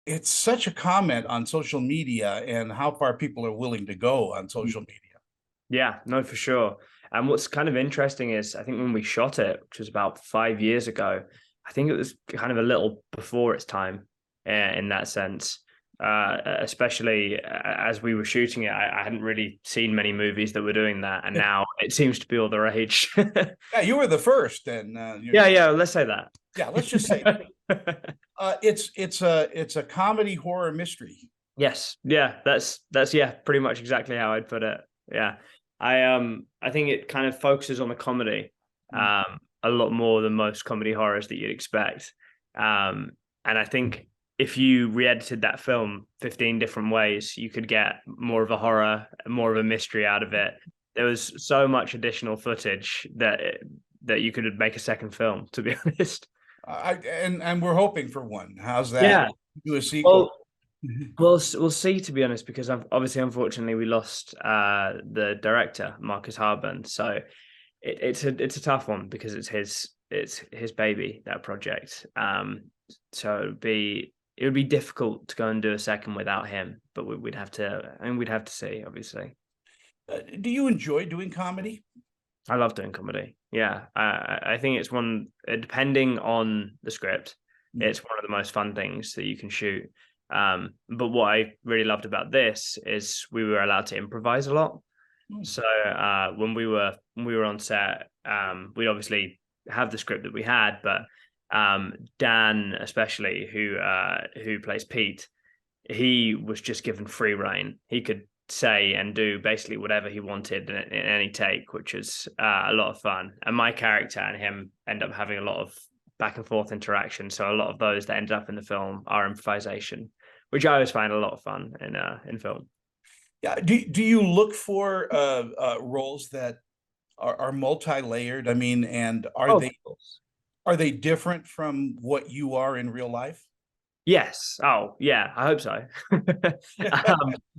it's such a comment on social media and how far people are willing to go on social media. Yeah, no, for sure. And what's kind of interesting is I think when we shot it, which was about 5 years ago, I think it was kind of a little before its time in that sense. Especially as we were shooting it, I hadn't really seen many movies that were doing that, and now it seems to be all the rage. Yeah, you were the first, and Yeah, yeah, let's say that. yeah, let's just say that. It's a comedy horror mystery. Yes, yeah, that's yeah, pretty much exactly how I'd put it. Yeah. I think it kind of focuses on the comedy Mm. a lot more than most comedy horrors that you'd expect. And I think if you re-edited that film 15 different ways, you could get more of a horror, more of a mystery out of it. There was so much additional footage that you could make a second film, to be honest. And we're hoping for one. How's that? Yeah. Do a sequel. Well, we'll see. To be honest, because obviously, unfortunately, we lost the director Marcus Harburn. So it's a tough one because it's his baby, that project. So it would be difficult to go and do a second without him. But we'd have to, and we'd have to see. Obviously, Do you enjoy doing comedy? I love doing comedy. Yeah, I think it's one. Depending on the script, Mm. it's one of the most fun things that you can shoot. But what I really loved about this is we were allowed to improvise a lot. Mm. So when we were on set, we'd obviously have the script that we had, but Dan, especially who plays Pete, he was just given free reign. He could say and do basically whatever he wanted in any take, which is a lot of fun. And my character and him end up having a lot of back and forth interaction. So a lot of those that ended up in the film are improvisation, which I always find a lot of fun in film. Yeah. Do you look for roles that are multi-layered? I mean, and are Oh, of they course. are they different from what you are in real life? Yes. Oh, yeah. I hope so. I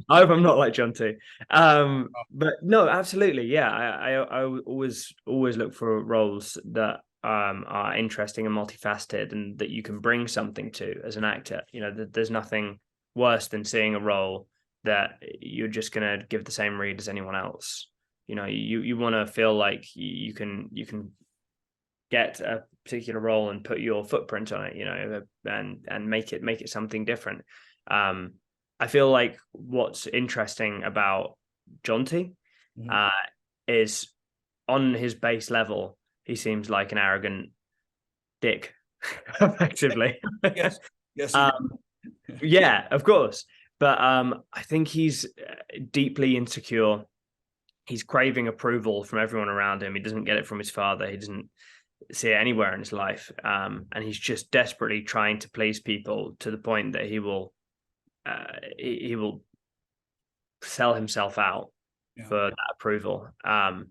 hope I'm not like John too. But no, absolutely. Yeah. I always look for roles that are interesting and multifaceted, and that you can bring something to as an actor. There's nothing worse than seeing a role that you're just gonna give the same read as anyone else. You want to feel like you can get a particular role and put your footprint on it, and make it something different. Um, I feel like what's interesting about Jonty Mhm. uh, is on his base level, he seems like an arrogant dick, effectively. Yes, yes, he um, yeah, of course. But I think he's deeply insecure. He's craving approval from everyone around him. He doesn't get it from his father. He doesn't see it anywhere in his life. And he's just desperately trying to please people to the point that he will sell himself out yeah. for that approval. And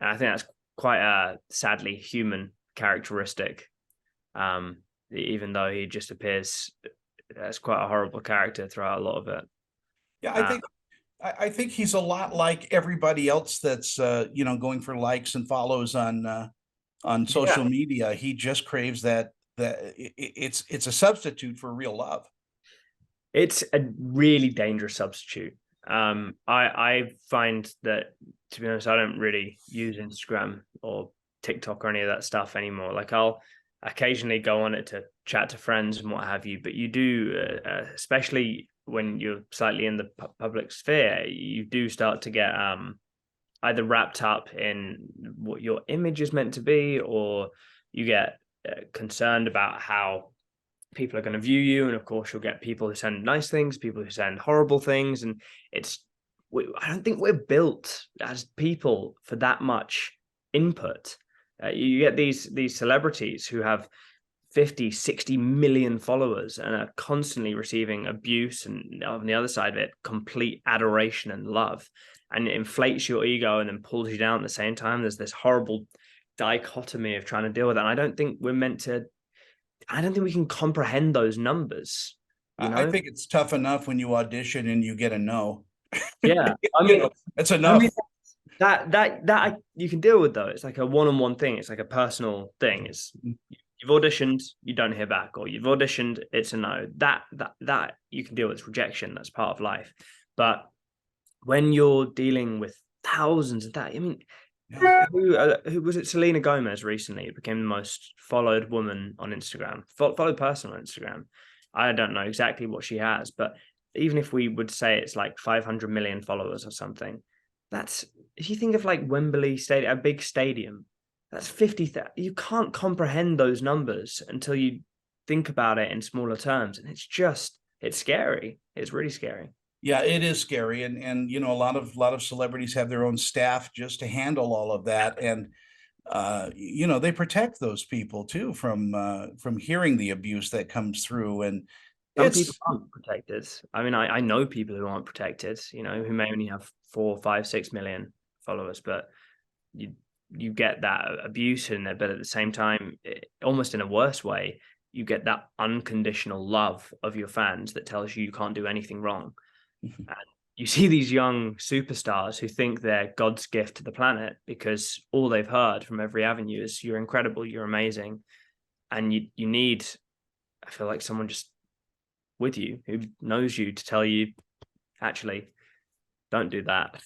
I think that's quite a sadly human characteristic. Even though he just appears as quite a horrible character throughout a lot of it. Yeah, I Uh, think I think he's a lot like everybody else that's going for likes and follows on yeah, social media. He just craves it's a substitute for real love. it's a really dangerous substitute. I find that, to be honest, I don't really use Instagram or TikTok or any of that stuff anymore. Like, I'll occasionally go on it to chat to friends and what have you, but you do, especially when you're slightly in the public sphere, you do start to get either wrapped up in what your image is meant to be, or you get concerned about how people are going to view you. And of course, you'll get people who send nice things, people who send horrible things. And I don't think we're built as people for that much input. You get these celebrities who have 50, 60 million followers and are constantly receiving abuse, and on the other side of it, complete adoration and love. And it inflates your ego and then pulls you down at the same time. There's this horrible dichotomy of trying to deal with that. And I don't think we can comprehend those numbers, you I know? think it's tough enough when you audition and you get a no. Yeah. I You mean, know, it's I mean enough. that you can deal with, though. It's like a one-on-one thing. It's like a personal thing. It's You've auditioned, you don't hear back, or you've auditioned, it's a no. That you can deal with rejection. That's part of life. But when you're dealing with thousands of that, I mean, Yeah. who was it? Selena Gomez recently became the most followed woman on Instagram, followed person on Instagram. I don't know exactly what she has, but even if we would say it's like 500 million followers or something, that's, if you think of like Wembley Stadium, a big stadium, that's 50,000. You can't comprehend those numbers until you think about it in smaller terms, and it's scary. It's really scary. Yeah, it is scary, and a lot of celebrities have their own staff just to handle all of that, and they protect those people too from hearing the abuse that comes through, and Some people it's aren't protected. I mean, I know people who aren't protected, who may only have 4, 5, 6 million followers, but you you get that abuse in there, but at the same time, almost in a worse way, you get that unconditional love of your fans that tells you you can't do anything wrong. And you see these young superstars who think they're God's gift to the planet because all they've heard from every avenue is you're incredible, you're amazing. And you need, I feel like, someone just with you who knows you to tell you, actually, don't do that.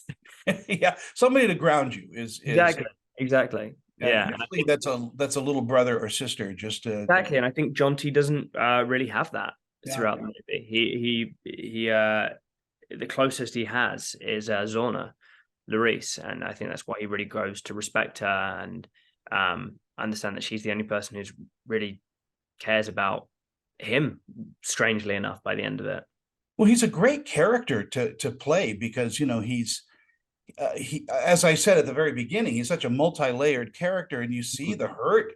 yeah, somebody to ground you is Exactly. and Yeah. And I usually think that's a little brother or sister just to exactly. And I think John T doesn't really have that yeah. throughout the movie. He the closest he has is Zorna Larice, and I think that's why he really grows to respect her and understand that she's the only person who's really cares about him, strangely enough, by the end of it. Well, he's a great character to play because he, as I said at the very beginning, he's such a multi-layered character, and you see the hurt,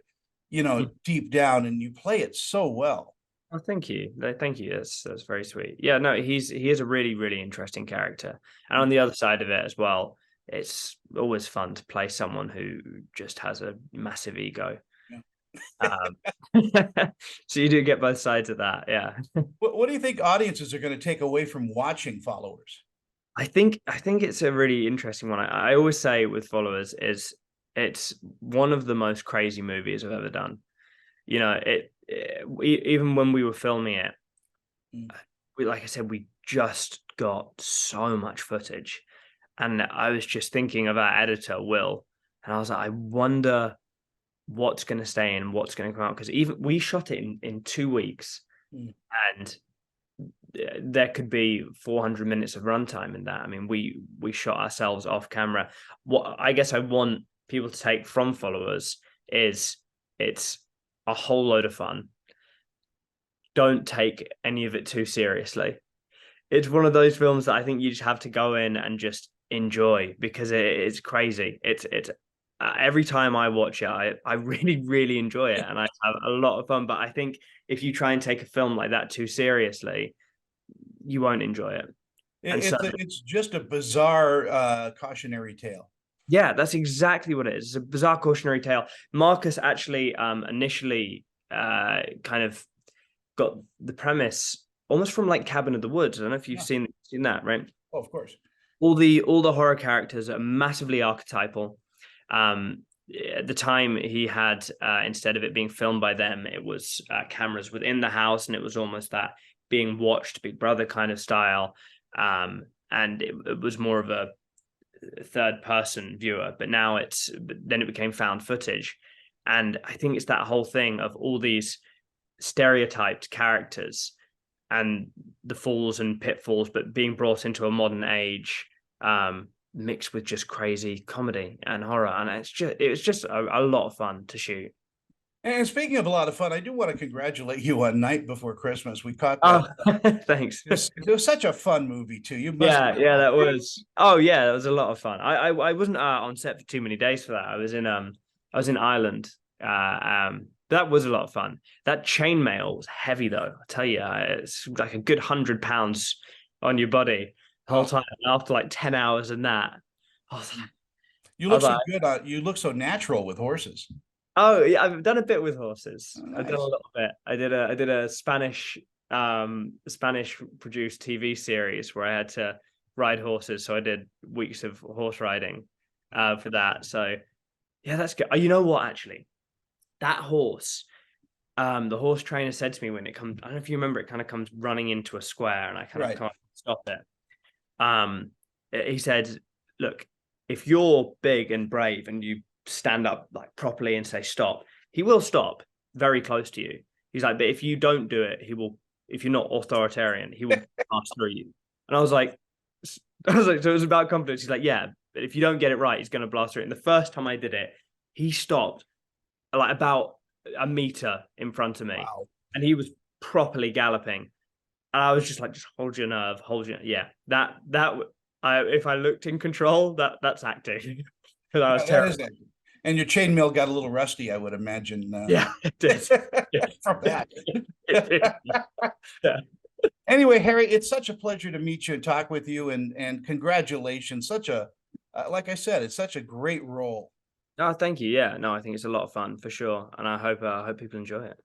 deep down, and you play it so well. Oh, thank you. Thank you. That's very sweet. Yeah, no, he is a really, really interesting character. And on the other side of it as well, it's always fun to play someone who just has a massive ego. Yeah. Um, so you do get both sides of that. Yeah. What do you think audiences are going to take away from watching Followers? I think it's a really interesting one. I always say with Followers is it's one of the most crazy movies I've ever done. Even when we were filming it, Mm. like I said, we just got so much footage, and I was just thinking of our editor Will, and I was like, I wonder what's going to stay in and what's going to come out, because even we shot it in 2 weeks, Mm. and there could be 400 minutes of runtime in that. I mean, we shot ourselves off camera. What I guess I want people to take from Followers is it's a whole load of fun. Don't take any of it too seriously. It's one of those films that I think you just have to go in and just enjoy because it's crazy. It's every time I watch it, I really, really enjoy it and I have a lot of fun. But I think if you try and take a film like that too seriously, you won't enjoy it. And so, It's just a bizarre cautionary tale. yeah, that's exactly what it is. It's a bizarre cautionary tale. Marcus actually initially kind of got the premise almost from like Cabin of the Woods. I don't know if you've Yeah. seen that, right? Oh, of course. All the horror characters are massively archetypal. At the time he had instead of it being filmed by them, it was cameras within the house, and it was almost that being watched Big Brother kind of style. And it was more of a third person viewer, but then it became found footage. And I think it's that whole thing of all these stereotyped characters and the falls and pitfalls, but being brought into a modern age, mixed with just crazy comedy and horror. And it was just a lot of fun to shoot. And speaking of a lot of fun, I do want to congratulate you on Night Before Christmas. We caught that. Oh, thanks. It was such a fun movie too. You must have Yeah, that was. Oh, yeah, that was a lot of fun. I wasn't on set for too many days for that. I was in Ireland. That was a lot of fun. That chainmail was heavy though. I tell you, it's like a good 100 pounds on your body the whole time. And after like 10 hours in that, I was like, You I look was so like, good. You look so natural with horses. oh yeah, I've done a bit with horses. Oh, I've done a nice. little bit. I did a Spanish produced TV series where I had to ride horses. So I did weeks of horse riding for that. So yeah, that's good. You know what, actually? That horse, The horse trainer said to me when it comes, I don't know if you remember, it kind of comes running into a square, and I kind of Right. can't stop it. He said, look, if you're big and brave and you stand up like properly and say stop, he will stop very close to you. He's like, but if you don't do it, he will, if you're not authoritarian, he will pass through you. And I was like, so it was about confidence. He's like, yeah, but if you don't get it right, he's going to blast through it. And the first time I did it, he stopped like about a meter in front of me, Wow. and he was properly galloping. And I was just like, just hold your nerve, hold your, yeah. If I looked in control, that's acting. Because I was That is terrified. it. And your chainmail got a little rusty, I would imagine, Yeah, it did. Yeah, from that. it did. Yeah. Anyway, Harry, it's such a pleasure to meet you and talk with you, and congratulations. Such a like I said, it's such a great role. Oh, thank you. Yeah, no, I think it's a lot of fun for sure, and I hope people enjoy it.